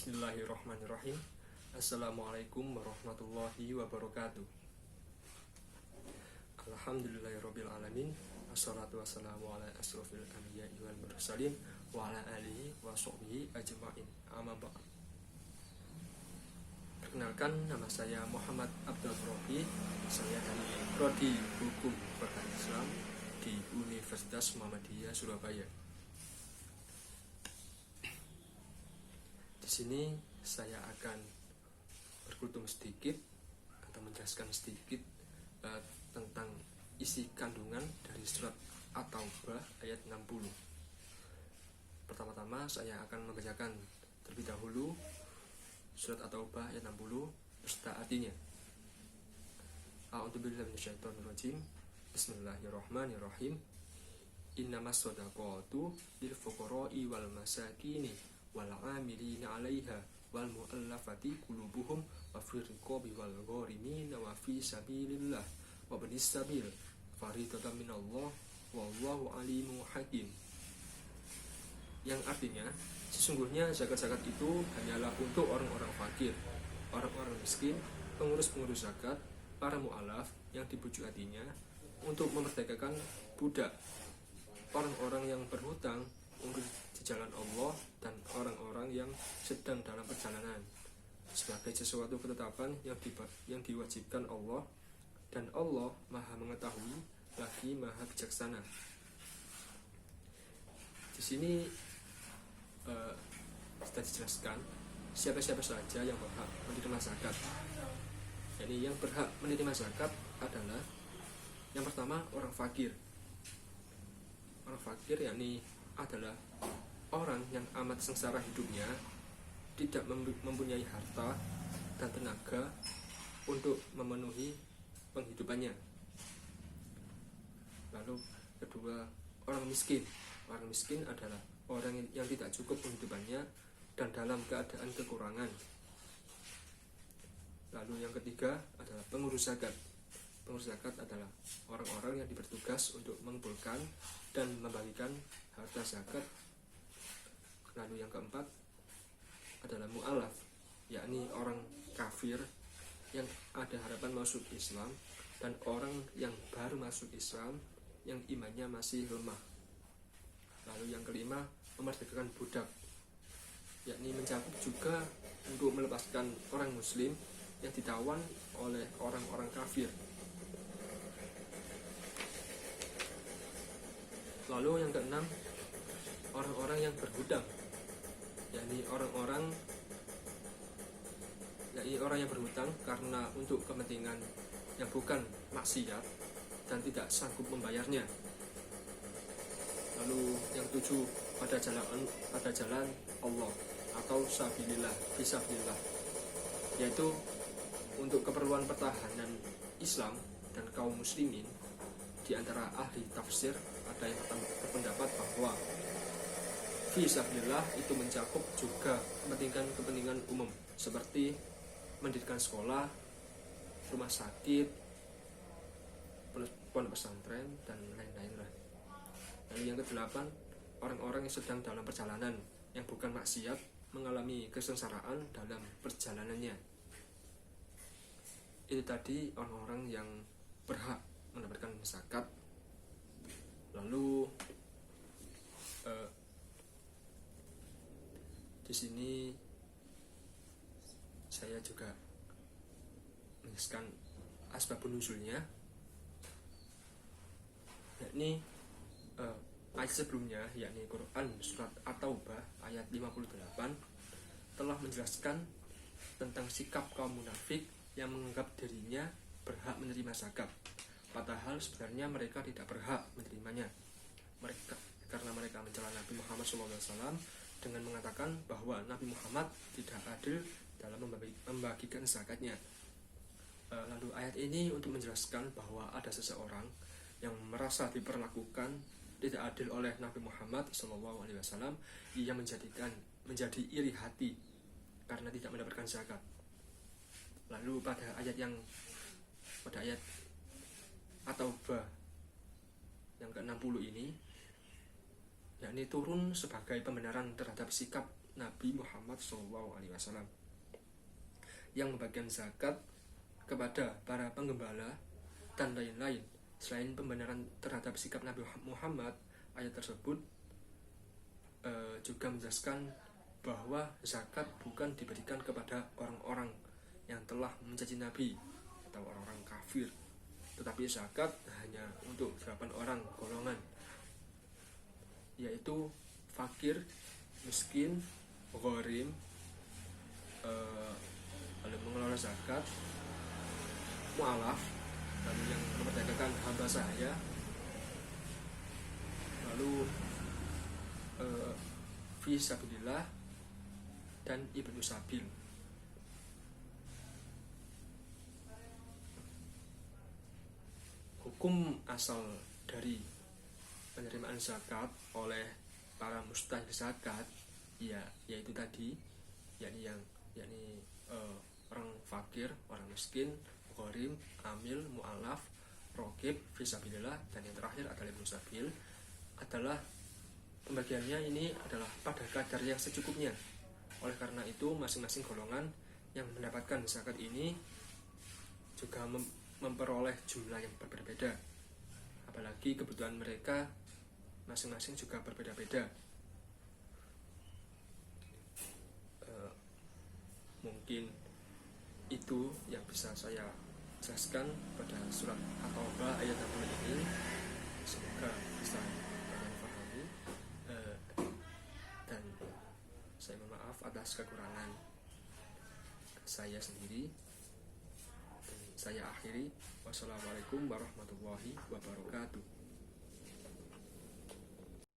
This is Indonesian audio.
Bismillahirrahmanirrahim. Assalamualaikum warahmatullahi wabarakatuh. Alhamdulillahirrabbilalamin. Assalatu wassalamu ala asrofil anbiya'i wal mursalin wa ala alihi wa sahbihi ajma'in. Amma ba'd. Perkenalkan, nama saya Muhammad Abdul Rofi. Saya dari Prodi Hukum Fakih Islam di Universitas Muhammadiyah Surabaya. Di sini saya akan berkutum sedikit atau menjelaskan sedikit tentang isi kandungan dari surat At-Taubah ayat 60. Pertama-tama saya akan membacakan terlebih dahulu surat At-Taubah ayat 60 beserta artinya. A'udzubillahi minasyaitonirrajim. Bismillahirrahmanirrahim. Innamas shadaqatu lil fuqara'i wal masakini wal 'amilina 'alaiha wal mu'allafati qulubuhum wa fir riqabi wal gharimin wa fi sabilillah wa ibnis sabil faridatan minallah wallahu alimu hakim. Yang artinya, sesungguhnya zakat-zakat itu hanyalah untuk orang-orang fakir, orang-orang miskin, pengurus-pengurus zakat, para mu'alaf yang dibujuk hatinya, untuk memerdekakan budak, orang-orang yang berhutang untuk di jalan Allah, dan orang-orang yang sedang dalam perjalanan, sebagai sesuatu ketetapan yang diwajibkan Allah, dan Allah Maha mengetahui lagi Maha bijaksana. Di sini sudah dijelaskan siapa-siapa saja yang berhak menerima zakat. Jadi yang berhak menerima zakat adalah yang pertama orang fakir. Orang fakir yakni adalah orang yang amat sengsara hidupnya, tidak mempunyai harta dan tenaga untuk memenuhi penghidupannya. Lalu kedua, orang miskin. Orang miskin adalah orang yang tidak cukup penghidupannya dan dalam keadaan kekurangan. Lalu yang ketiga adalah pengurus zakat. Pengurus zakat adalah orang-orang yang bertugas untuk mengumpulkan dan membagikan harta zakat. Lalu yang keempat adalah mu'alaf, yakni orang kafir yang ada harapan masuk Islam, dan orang yang baru masuk Islam yang imannya masih lemah. Lalu yang kelima, memerdekakan budak, yakni mencakup juga untuk melepaskan orang muslim yang ditawan oleh orang-orang kafir. Lalu yang keenam, orang-orang yang berhutang, yakni orang yang berhutang karena untuk kepentingan yang bukan maksiat dan tidak sanggup membayarnya. Lalu yang tujuh, pada jalan Allah atau sabilillah, fisabilillah, yaitu untuk keperluan pertahanan Islam dan kaum muslimin. Di antara ahli tafsir ada yang berpendapat bahwa fisabilillah itu mencakup juga kepentingan umum seperti mendirikan sekolah, rumah sakit, pondok pesantren, dan lain-lain. Lalu yang kedelapan, orang-orang yang sedang dalam perjalanan yang bukan maksiat mengalami kesengsaraan dalam perjalanannya. Itu tadi orang-orang yang berhak mendapatkan zakat. Lalu di sini saya juga menjelaskan asbabun nuzulnya, yakni ayat sebelumnya, yakni Quran surat At-Taubah ayat 58 telah menjelaskan tentang sikap kaum munafik yang menganggap dirinya berhak menerima zakat, padahal sebenarnya mereka tidak berhak menerimanya. Karena mereka mencela Nabi Muhammad SAW dengan mengatakan bahwa Nabi Muhammad tidak adil dalam membagikan zakatnya. Lalu ayat ini untuk menjelaskan bahwa ada seseorang yang merasa diperlakukan tidak adil oleh Nabi Muhammad SAW. Ia menjadi iri hati karena tidak mendapatkan zakat. Lalu pada ayat At-Taubah yang ke-60 ini, yakni turun sebagai pembenaran terhadap sikap Nabi Muhammad SAW, yang membagikan zakat kepada para penggembala dan lain-lain. Selain pembenaran terhadap sikap Nabi Muhammad, ayat tersebut juga menjelaskan bahwa zakat bukan diberikan kepada orang-orang yang telah mencaci Nabi atau orang-orang kafir, tetapi zakat hanya untuk 8 orang golongan, yaitu fakir, miskin, gharim, lalu mengelola zakat, mu'alaf, lalu yang memperdagangkan hamba sahaya, lalu fi sabilillah, dan ibnu sabil. Hukum asal dari penerimaan zakat oleh para mustahik zakat yaitu tadi, yakni orang fakir, orang miskin, gharim, amil, mu'alaf, raqib, fisabilillah, dan yang terakhir adalah ibnu sabil. Adalah pembagiannya ini adalah pada kadar yang secukupnya. Oleh karena itu masing-masing golongan yang mendapatkan zakat ini juga memperoleh jumlah yang berbeda-beda, apalagi kebutuhan mereka masing-masing juga berbeda-beda. Mungkin itu yang bisa saya jelaskan pada surat At-Taubah ayat 60 ini. Semoga bisa kalian pahami, dan saya mohon maaf atas kekurangan saya sendiri. Saya akhiri. Wassalamualaikum warahmatullahi wabarakatuh.